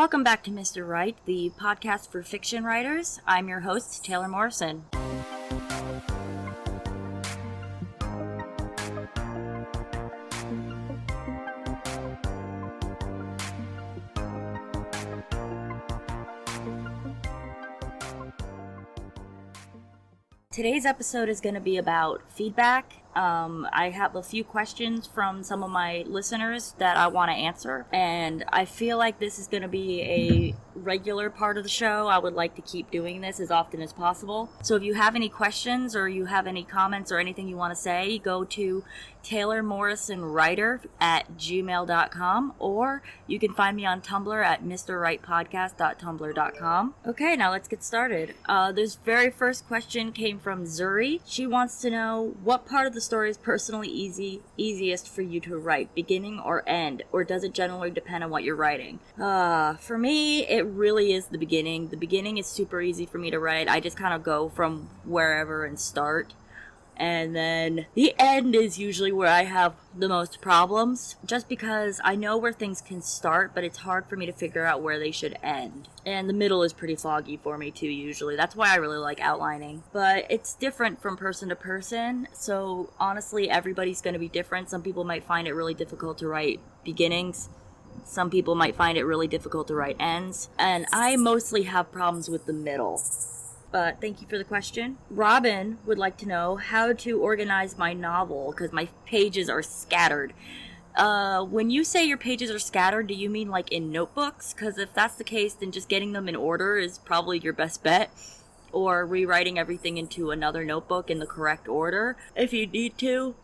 Welcome back to Mr. Write, the podcast for fiction writers. I'm your host, Taylor Morrison. Today's episode is going to be about feedback. I have a few questions from some of my listeners that I want to answer, and I feel like this is going to be a regular part of the show. I would like to keep doing this as often as possible. So if you have any questions or you have any comments or anything you want to say, go to taylormorrisonwriter@gmail.com, or you can find me on Tumblr at mrwritepodcast.tumblr.com. Okay, now let's get started. This very first question came from Zuri. She wants to know, what part of the story is personally easiest for you to write, beginning or end, or does it generally depend on what you're writing? For me, it really is the beginning. The beginning is super easy for me to write. I just kind of go from wherever and start. And then the end is usually where I have the most problems, just because I know where things can start, but it's hard for me to figure out where they should end. And the middle is pretty foggy for me too, usually. That's why I really like outlining. But it's different from person to person, so honestly, everybody's going to be different. Some people might find it really difficult to write beginnings. Some people might find it really difficult to write ends. And I mostly have problems with the middle. But thank you for the question. Robin would like to know how to organize my novel, because my pages are scattered. When you say your pages are scattered, do you mean like in notebooks? Because if that's the case, then just getting them in order is probably your best bet. Or rewriting everything into another notebook in the correct order. If you need to,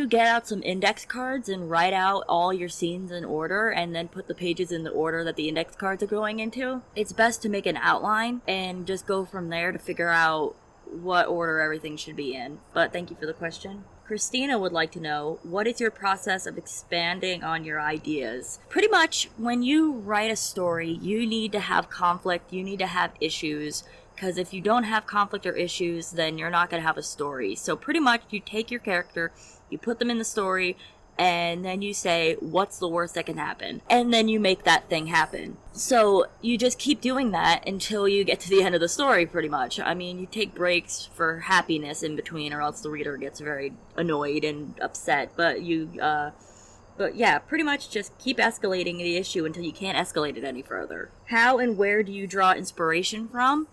get out some index cards and write out all your scenes in order and then put the pages in the order that the index cards are going into. It's best to make an outline and just go from there to figure out what order everything should be in. But thank you for the question. Christina would like to know, what is your process of expanding on your ideas? Pretty much, when you write a story, you need to have conflict, you need to have issues. Because if you don't have conflict or issues, then you're not going to have a story. So pretty much you take your character, you put them in the story, and then you say, what's the worst that can happen? And then you make that thing happen. So you just keep doing that until you get to the end of the story, pretty much. I mean, you take breaks for happiness in between, or else the reader gets very annoyed and upset. But yeah, pretty much just keep escalating the issue until you can't escalate it any further. How and where do you draw inspiration from?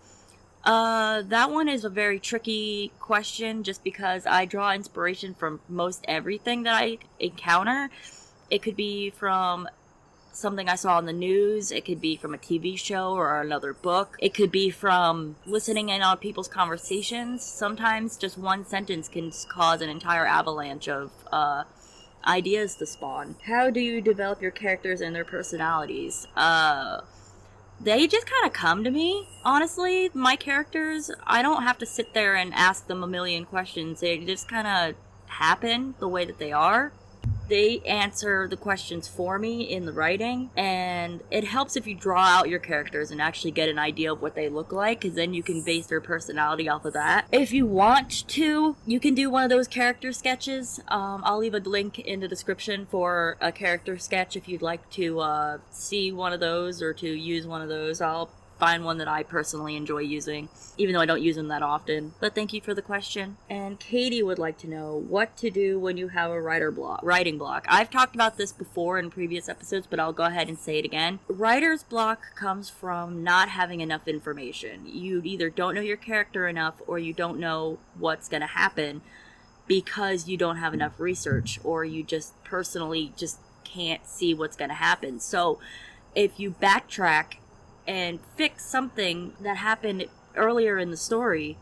That one is a very tricky question, just because I draw inspiration from most everything that I encounter. It could be from something I saw on the news, it could be from a TV show or another book, it could be from listening in on people's conversations. Sometimes just one sentence can cause an entire avalanche of, ideas to spawn. How do you develop your characters and their personalities? They just kind of come to me, honestly. My characters, I don't have to sit there and ask them a million questions. They just kind of happen the way that they are. They answer the questions for me in the writing, and it helps if you draw out your characters and actually get an idea of what they look like, because then you can base their personality off of that. If you want to, you can do one of those character sketches. I'll leave a link in the description for a character sketch if you'd like to see one of those or to use one of those. I'll find one that I personally enjoy using, even though I don't use them that often. But thank you for the question. And Katie would like to know what to do when you have a writing block. I've talked about this before in previous episodes, but I'll go ahead and say it again. Writer's block comes from not having enough information. You either don't know your character enough, or you don't know what's going to happen because you don't have enough research, or you just personally just can't see what's going to happen. So if you backtrack and fix something that happened earlier in the story,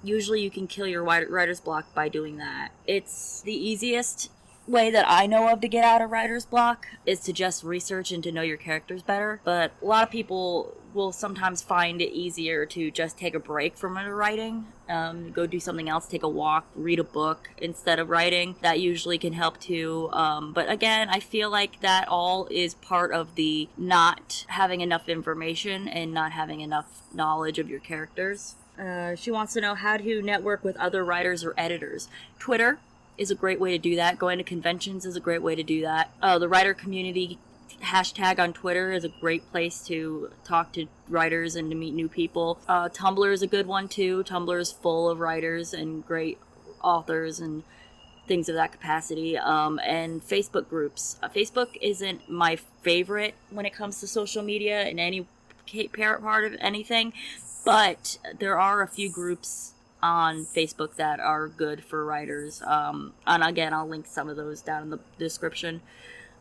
usually you can kill your writer's block by doing that. It's the easiest way that I know of to get out of writer's block is to just research and to know your characters better. But a lot of people will sometimes find it easier to just take a break from writing, go do something else, take a walk, read a book instead of writing. That usually can help too. But again, I feel like that all is part of the not having enough information and not having enough knowledge of your characters. She wants to know how to network with other writers or editors. Twitter is a great way to do that. Going to conventions is a great way to do that. The writer community hashtag on Twitter is a great place to talk to writers and to meet new people. Tumblr is a good one too. Tumblr is full of writers and great authors and things of that capacity. And Facebook groups. Facebook isn't my favorite when it comes to social media in any part of anything, but there are a few groups on Facebook that are good for writers. And again, I'll link some of those down in the description.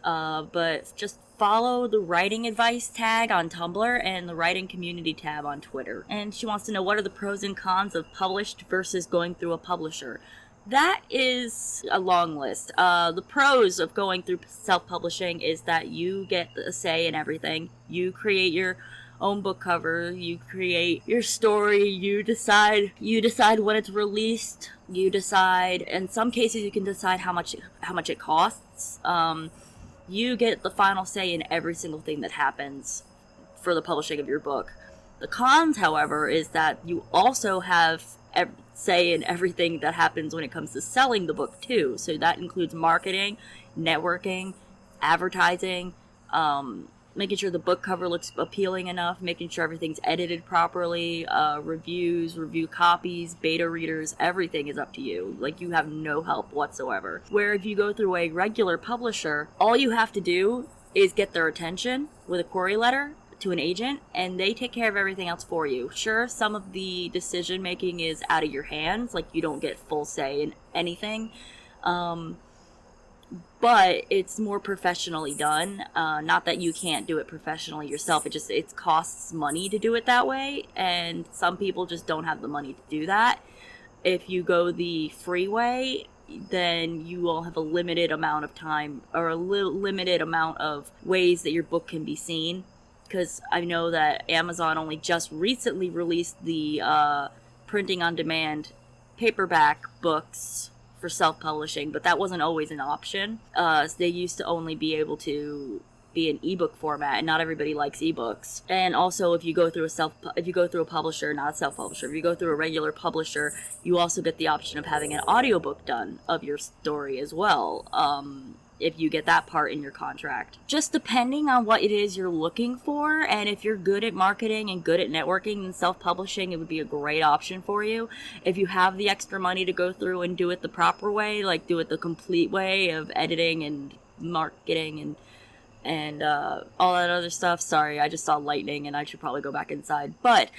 But just follow the writing advice tag on Tumblr and the writing community tab on Twitter. And she wants to know, what are the pros and cons of published versus going through a publisher? That is a long list. The pros of going through self-publishing is that you get a say in everything. You create your own book cover, you create your story, you decide when it's released, you decide, in some cases you can decide how much it costs. You get the final say in every single thing that happens for the publishing of your book. The cons, however, is that you also have say in everything that happens when it comes to selling the book too. So that includes marketing, networking, advertising, making sure the book cover looks appealing enough, making sure everything's edited properly, reviews, review copies, beta readers, everything is up to you. Like, you have no help whatsoever. Where if you go through a regular publisher, all you have to do is get their attention with a query letter to an agent, and they take care of everything else for you. Sure, some of the decision making is out of your hands, like you don't get full say in anything, but it's more professionally done. Not that you can't do it professionally yourself, it costs money to do it that way, and some people just don't have the money to do that. If you go the free way, then you will have a limited amount of time, or a limited amount of ways that your book can be seen. Because I know that Amazon only just recently released the printing on demand paperback books for self-publishing, but that wasn't always an option. They used to only be able to be an ebook format, and not everybody likes ebooks. And also, if you go through a publisher, not a self-publisher, if you go through a regular publisher, you also get the option of having an audiobook done of your story as well. If you get that part in your contract. Just depending on what it is you're looking for, and if you're good at marketing and good at networking, then self-publishing, it would be a great option for you. If you have the extra money to go through and do it the proper way, like do it the complete way of editing and marketing and all that other stuff. Sorry, I just saw lightning and I should probably go back inside. But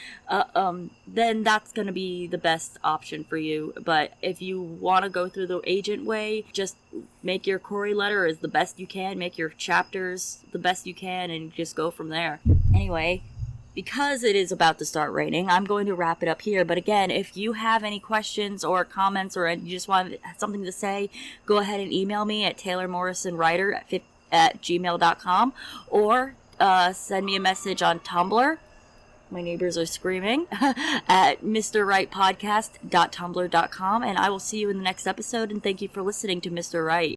then that's going to be the best option for you. But if you want to go through the agent way, just make your query letter as the best you can, make your chapters the best you can, and just go from there. Anyway, because it is about to start raining, I'm going to wrap it up here. But again, if you have any questions or comments, or you just want something to say, go ahead and email me at taylormorrisonwriter@gmail.com, or send me a message on Tumblr. My neighbors are screaming at mrwrightpodcast.tumblr.com, and I will see you in the next episode, and thank you for listening to Mr. Wright.